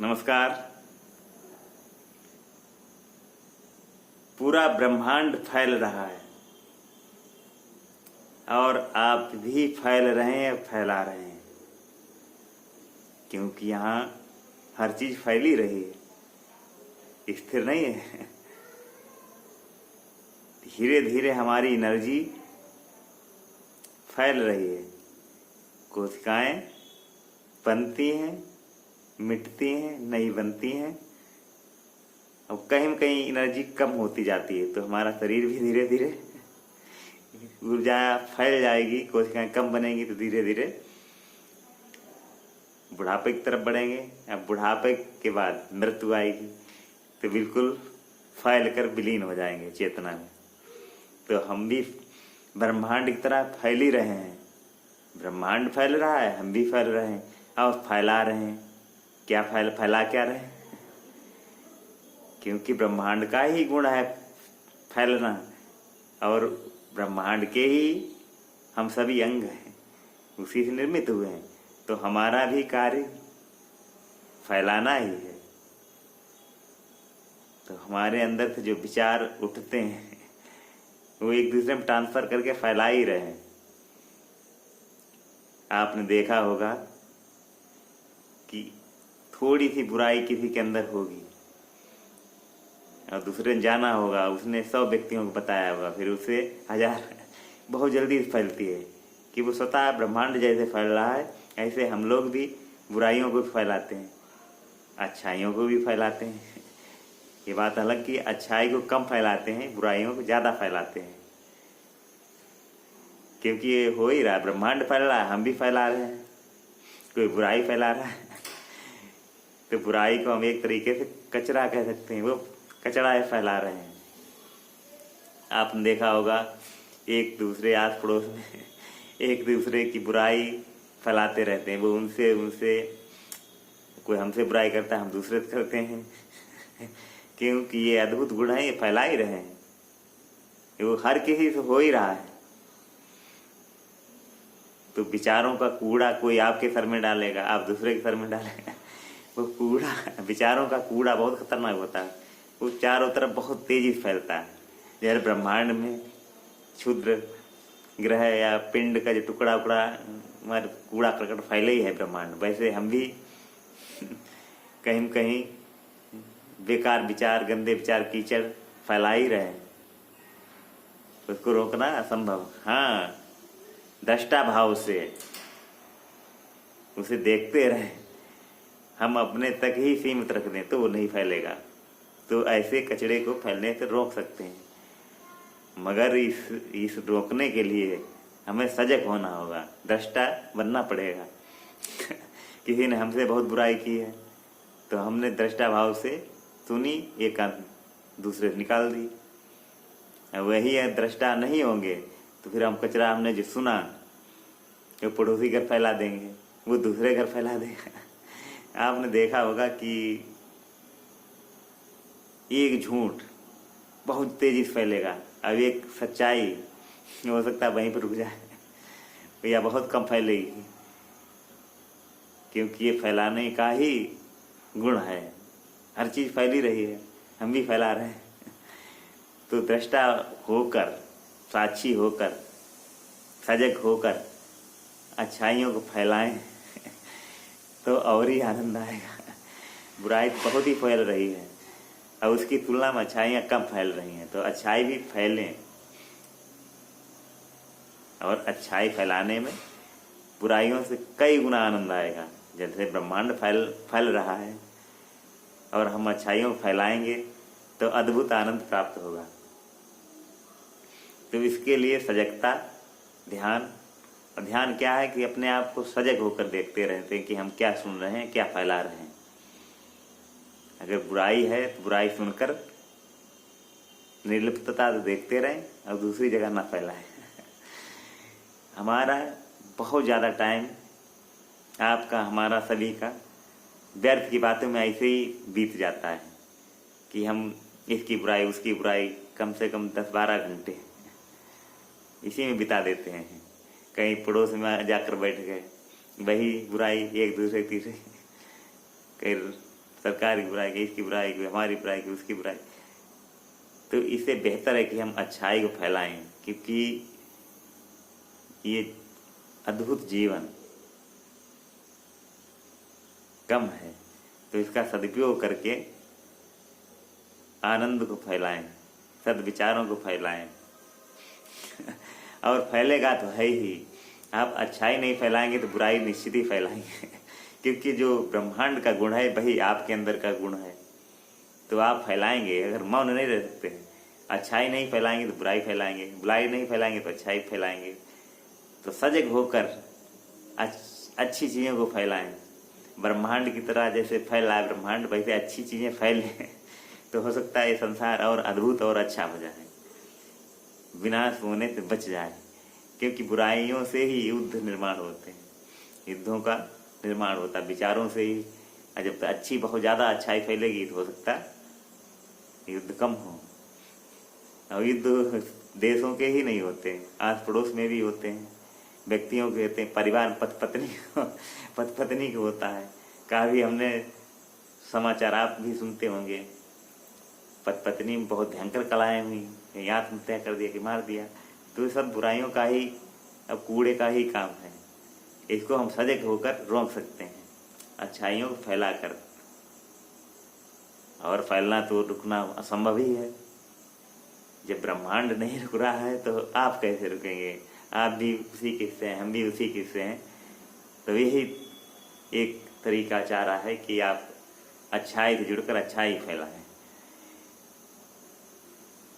नमस्कार। पूरा ब्रह्मांड फैल रहा है और आप भी फैल रहे हैं, फैला रहे हैं, क्योंकि यहाँ हर चीज फैल ही रही है, स्थिर नहीं है। धीरे धीरे हमारी एनर्जी फैल रही है। कोशिकाएं बनती हैं, मिटती हैं, नहीं बनती हैं। अब कहीं न कहीं एनर्जी कम होती जाती है, तो हमारा शरीर भी धीरे धीरे ऊर्जा फैल जाएगी। कोशिकाएं कम बनेंगी तो धीरे धीरे बुढ़ापे की तरफ बढ़ेंगे। अब बुढ़ापे के बाद मृत्यु आएगी तो बिल्कुल फैल कर विलीन हो जाएंगे चेतना में। तो हम भी ब्रह्मांड की तरह फैल ही रहे हैं। ब्रह्मांड फैल रहा है, हम भी फैल रहे हैं और फैला रहे हैं। क्या फैला क्या रहे हैं? क्योंकि ब्रह्मांड का ही गुण है फैलना, और ब्रह्मांड के ही हम सभी अंग हैं, उसी से निर्मित हुए हैं। तो हमारा भी कार्य फैलाना ही है। तो हमारे अंदर से जो विचार उठते हैं वो एक दूसरे में ट्रांसफर करके फैला ही रहे हैं। आपने देखा होगा कि थोड़ी सी बुराई किसी के अंदर होगी और दूसरे ने जाना होगा, उसने 100 व्यक्तियों को बताया होगा, फिर उसे 1000 बहुत जल्दी फैलती है कि वो स्वतः ब्रह्मांड जैसे फैल रहा है। ऐसे हम लोग भी बुराइयों को फैलाते हैं, अच्छाइयों को भी फैलाते हैं। ये बात अलग कि अच्छाई को कम फैलाते हैं, बुराइयों को ज़्यादा फैलाते हैं, क्योंकि ये हो ही रहा है। ब्रह्मांड फैल रहा है, हम भी फैला रहे हैं। कोई बुराई फैला रहा है तो बुराई को हम एक तरीके से कचरा कह सकते हैं, वो कचरा है फैला रहे हैं। आपने देखा होगा एक दूसरे आस पड़ोस में एक दूसरे की बुराई फैलाते रहते हैं। वो उनसे कोई हमसे बुराई करता है, हम दूसरे से करते हैं क्योंकि ये अद्भुत गुण है, ये फैला ही रहे हैं। वो हर किसी से हो ही रहा है। तो विचारों का कूड़ा कोई आपके सर में डालेगा, आप दूसरे के सर में डालेगा। वो कूड़ा, विचारों का कूड़ा बहुत खतरनाक होता है। वो चारों तरफ बहुत तेजी से फैलता है। जैसे ब्रह्मांड में क्षुद्र ग्रह या पिंड का जो टुकड़ा उकड़ा हमारे कूड़ा करकट फैले ही है ब्रह्मांड, वैसे हम भी कहीं न कहीं बेकार विचार, गंदे विचार, कीचड़ फैला ही रहे हैं। उसको रोकना असंभव। हाँ, दृष्टा भाव से उसे देखते रहे, हम अपने तक ही सीमित रख दें तो वो नहीं फैलेगा। तो ऐसे कचरे को फैलने से रोक सकते हैं, मगर इस रोकने के लिए हमें सजग होना होगा, दृष्टा बनना पड़ेगा। किसी ने हमसे बहुत बुराई की है तो हमने दृष्टा भाव से सुनी, एक दूसरे से निकाल दी। वही है, दृष्टा नहीं होंगे तो फिर हम कचरा हमने जो सुना वो पड़ोसी घर फैला देंगे, वो दूसरे घर फैला देगा। आपने देखा होगा कि एक झूठ बहुत तेजी से फैलेगा, अब एक सच्चाई हो सकता है वहीं पर रुक जाए या बहुत कम फैलेगी, क्योंकि ये फैलाने का ही गुण है। हर चीज़ फैल ही रही है, हम भी फैला रहे हैं। तो दृष्टा होकर, साक्षी होकर, सजग होकर अच्छाइयों को फैलाएं तो और ही आनंद आएगा। बुराई बहुत ही फैल रही है और उसकी तुलना में अच्छाइयाँ कम फैल रही हैं। तो अच्छाई भी फैलें, और अच्छाई फैलाने में बुराइयों से कई गुना आनंद आएगा। जैसे ब्रह्मांड फैल रहा है और हम अच्छाइयों को फैलाएंगे तो अद्भुत आनंद प्राप्त होगा। तो इसके लिए सजगता, ध्यान। और ध्यान क्या है कि अपने आप को सजग होकर देखते रहते हैं कि हम क्या सुन रहे हैं, क्या फैला रहे हैं। अगर बुराई है तो बुराई सुनकर निर्लिप्तता से देखते रहें और दूसरी जगह ना फैलाएं। हमारा बहुत ज़्यादा टाइम, आपका, हमारा, सभी का व्यर्थ की बातों में ऐसे ही बीत जाता है कि हम इसकी बुराई, उसकी बुराई कम से कम 10-12 घंटे इसी में बिता देते हैं। कहीं पड़ोस में जाकर बैठ गए, वही बुराई एक दूसरे तीसरे, कहीं सरकार की बुराई की, इसकी बुराई की, हमारी बुराई की, उसकी बुराई। तो इससे बेहतर है कि हम अच्छाई को फैलाएं, क्योंकि ये अद्भुत जीवन कम है। तो इसका सदुपयोग करके आनंद को फैलाएं, सद्विचारों को फैलाएं। और फैलेगा तो है ही। आप अच्छाई नहीं फैलाएंगे तो बुराई निश्चित ही फैलाएंगे। क्योंकि जो ब्रह्मांड का गुण है वही आपके अंदर का गुण है, तो आप फैलाएंगे। अगर मौन नहीं रह सकते हैं, अच्छाई नहीं फैलाएंगे तो बुराई फैलाएंगे, बुराई नहीं फैलाएंगे तो अच्छाई फैलाएंगे। तो सजग होकर अच्छी चीज़ों को फैलाएं। ब्रह्मांड की तरह जैसे फैल रहा है ब्रह्मांड, वैसे अच्छी चीज़ें फैलें। तो हो सकता है ये संसार और अद्भुत और अच्छा हो जाए, विनाश होने से बच जाए। क्योंकि बुराइयों से ही युद्ध निर्माण होते हैं, युद्धों का निर्माण होता है विचारों से ही। जब तक अच्छी बहुत ज़्यादा अच्छाई फैलेगी तो हो सकता है युद्ध कम हो। और युद्ध देशों के ही नहीं होते, आस पड़ोस में भी होते हैं, व्यक्तियों के होते हैं, परिवार पति पत्नी के होता है। काफ़ी हमने समाचार आप भी सुनते होंगे, पति पत्नी में बहुत भयंकर कलाएँ हुई, या आत्महत्या कर दिया कि मार दिया। तो ये सब बुराइयों का ही, अब कूड़े का ही काम है। इसको हम सजग होकर रोक सकते हैं, अच्छाइयों को फैलाकर। और फैलना तो रुकना असंभव ही है। जब ब्रह्मांड नहीं रुक रहा है तो आप कैसे रुकेंगे? आप भी उसी के हिस्से हैं, हम भी उसी के हिस्से हैं। तो यही एक तरीका चाह रहा है कि आप अच्छाई से जुड़कर अच्छाई फैलाएं।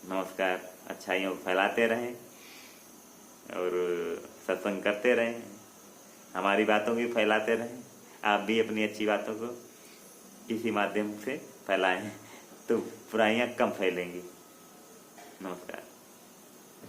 नमस्कार। अच्छाइयों को फैलाते रहें और सत्संग करते रहें, हमारी बातों को फैलाते रहें। आप भी अपनी अच्छी बातों को किसी माध्यम से फैलाएं, तो बुराइयां कम फैलेंगी। नमस्कार।